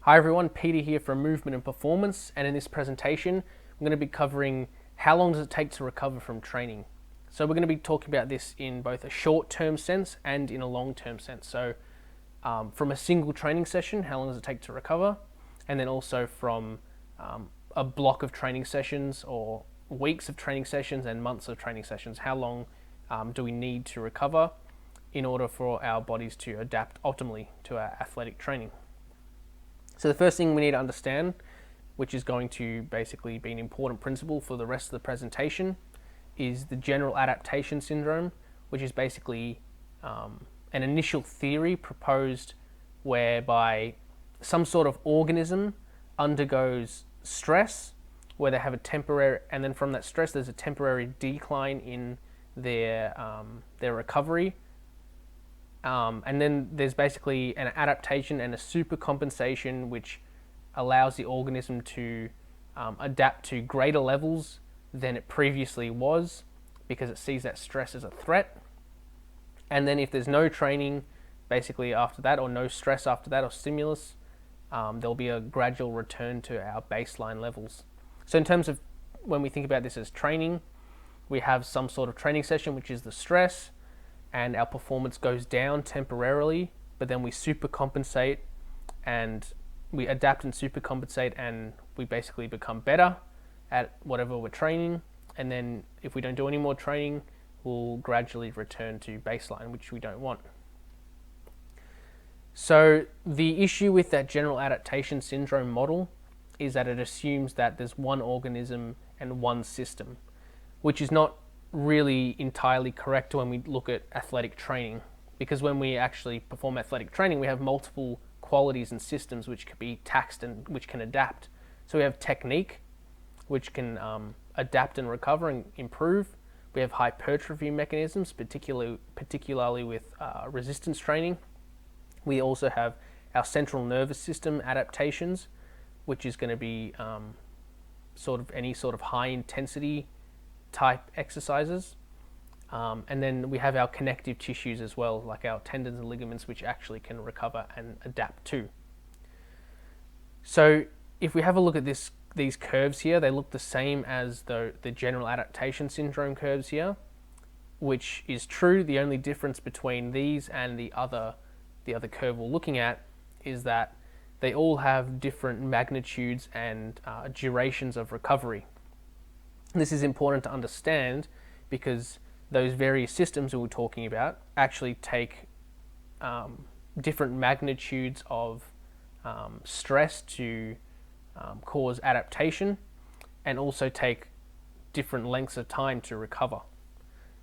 Hi everyone, Peter here from Movement and Performance, and in this presentation I'm going to be covering how long does it take to recover from training. So we're going to be talking about this in both a short-term sense and in a long-term sense. So from a single training session, how long does it take to recover? And then also from a block of training sessions or weeks of training sessions and months of training sessions, how long do we need to recover in order for our bodies to adapt ultimately to our athletic training. So the first thing we need to understand, which is going to basically be an important principle for the rest of the presentation, is the general adaptation syndrome, which is basically an initial theory proposed whereby some sort of organism undergoes stress, where they have a temporary, and then from that stress there's a temporary decline in their recovery. And then there's basically an adaptation and a supercompensation which allows the organism to adapt to greater levels than it previously was because it sees that stress as a threat. And then if there's no training basically after that, or no stress after that or stimulus, there'll be a gradual return to our baseline levels. So in terms of when we think about this as training, we have some sort of training session which is the stress, and our performance goes down temporarily, but then we supercompensate and we adapt and supercompensate, and we basically become better at whatever we're training. And then if we don't do any more training, we'll gradually return to baseline, which we don't want. So the issue with that general adaptation syndrome model is that it assumes that there's one organism and one system, which is not really entirely correct when we look at athletic training, because when we actually perform athletic training we have multiple qualities and systems which can be taxed and which can adapt. So we have technique, which can adapt and recover and improve. We have hypertrophy mechanisms, particularly with resistance training. We also have our central nervous system adaptations, which is going to be sort of any sort of high intensity type exercises, and then we have our connective tissues as well, like our tendons and ligaments, which actually can recover and adapt too. So if we have a look at these curves here, they look the same as the general adaptation syndrome curves here, which is true. The only difference between these and the other curve we're looking at is that they all have different magnitudes and durations of recovery. This is important to understand because those various systems that we're talking about actually take different magnitudes of stress to cause adaptation, and also take different lengths of time to recover.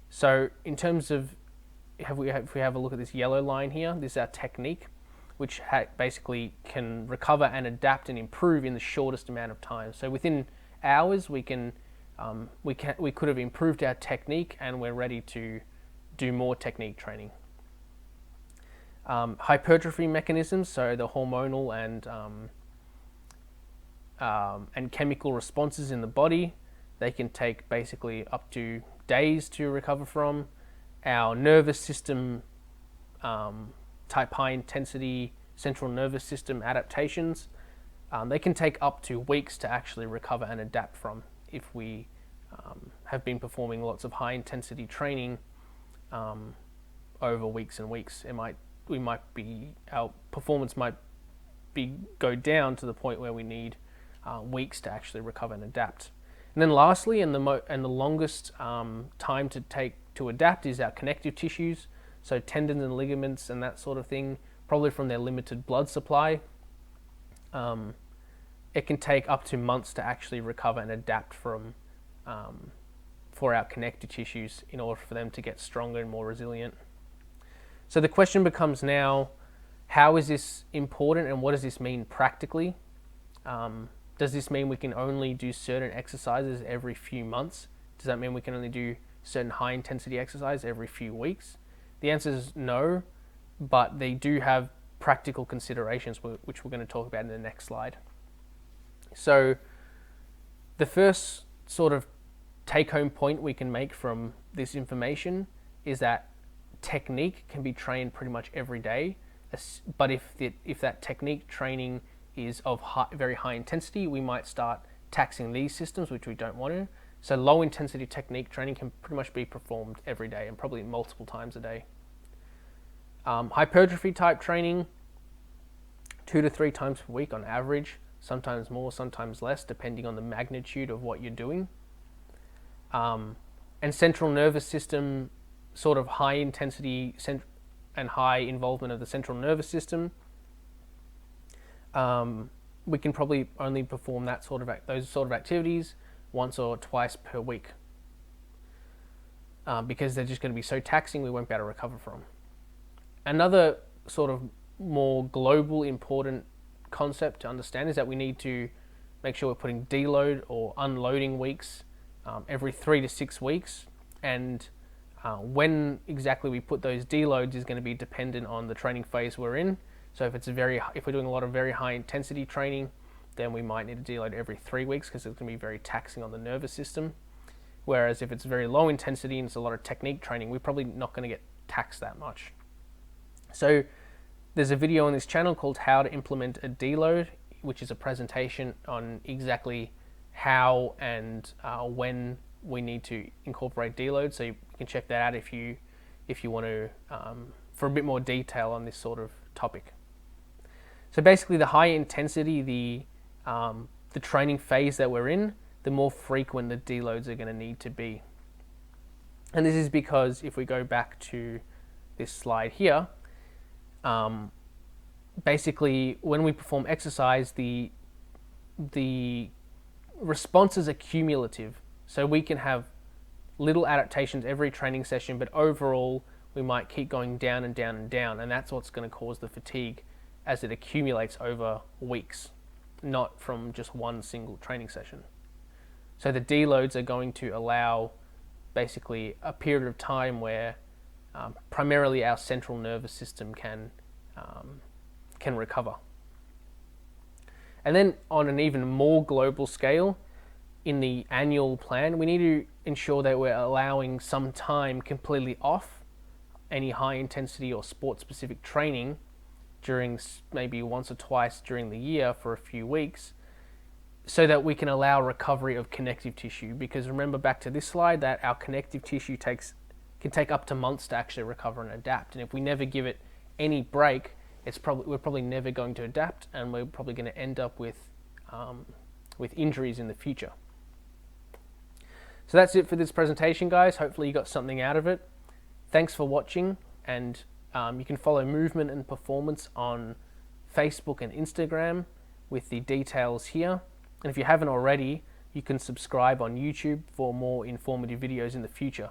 So in terms of, if we have a look at this yellow line here, this is our technique, which basically can recover and adapt and improve in the shortest amount of time. So within hours we could have improved our technique and we're ready to do more technique training. Hypertrophy mechanisms, so the hormonal and chemical responses in the body, they can take basically up to days to recover from. Our nervous system type high intensity central nervous system adaptations, they can take up to weeks to actually recover and adapt from. If we have been performing lots of high intensity training over weeks and weeks, our performance might go down to the point where we need weeks to actually recover and adapt. And then lastly, and the longest time to take to adapt is our connective tissues, so tendons and ligaments and that sort of thing, probably from their limited blood supply. It can take up to months to actually recover and adapt for our connective tissues in order for them to get stronger and more resilient. So the question becomes now, how is this important and what does this mean practically? Does this mean we can only do certain exercises every few months? Does that mean we can only do certain high intensity exercise every few weeks? The answer is no, but they do have practical considerations which we're going to talk about in the next slide. So the first sort of take-home point we can make from this information is that technique can be trained pretty much every day, but if that technique training is of very high intensity, we might start taxing these systems, which we don't want to. So low intensity technique training can pretty much be performed every day and probably multiple times a day. Hypertrophy type training, 2 to 3 times per week on average, sometimes more, sometimes less, depending on the magnitude of what you're doing. And central nervous system, sort of high intensity and high involvement of the central nervous system. We can probably only perform those sort of activities once or twice per week, because they're just going to be so taxing we won't be able to recover from. Another sort of more global important concept to understand is that we need to make sure we're putting deload or unloading weeks every 3 to 6 weeks, and when exactly we put those deloads is going to be dependent on the training phase we're in. So if we're doing a lot of very high intensity training, then we might need to deload every 3 weeks because it's going to be very taxing on the nervous system. Whereas if it's very low intensity and it's a lot of technique training, we're probably not going to get taxed that much. So there's a video on this channel called How to Implement a Deload, which is a presentation on exactly how and when we need to incorporate deload. So you can check that out if you want to, for a bit more detail on this sort of topic. So basically, the higher intensity the training phase that we're in, the more frequent the deloads are going to need to be. And this is because if we go back to this slide here, basically when we perform exercise, the responses are cumulative. So we can have little adaptations every training session, but overall we might keep going down and down and down, and that's what's going to cause the fatigue as it accumulates over weeks, not from just one single training session. So the deloads are going to allow basically a period of time where primarily our central nervous system can recover. And then on an even more global scale, in the annual plan, we need to ensure that we're allowing some time completely off any high intensity or sport specific training during maybe once or twice during the year for a few weeks, so that we can allow recovery of connective tissue. Because remember back to this slide that our connective tissue can take up to months to actually recover and adapt. And if we never give it any break, we're probably never going to adapt, and we're probably going to end up with injuries in the future. So that's it for this presentation, guys. Hopefully you got something out of it. Thanks for watching, and you can follow Movement and Performance on Facebook and Instagram with the details here. And if you haven't already, you can subscribe on YouTube for more informative videos in the future.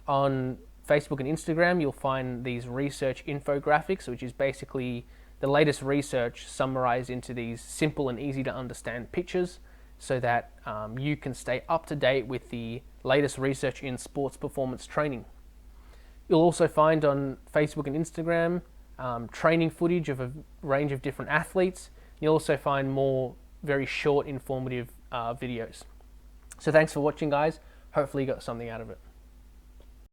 On Facebook and Instagram, you'll find these research infographics, which is basically the latest research summarized into these simple and easy to understand pictures, so that you can stay up to date with the latest research in sports performance training. You'll also find on Facebook and Instagram training footage of a range of different athletes. You'll also find more very short, informative videos. So thanks for watching, guys. Hopefully you got something out of it.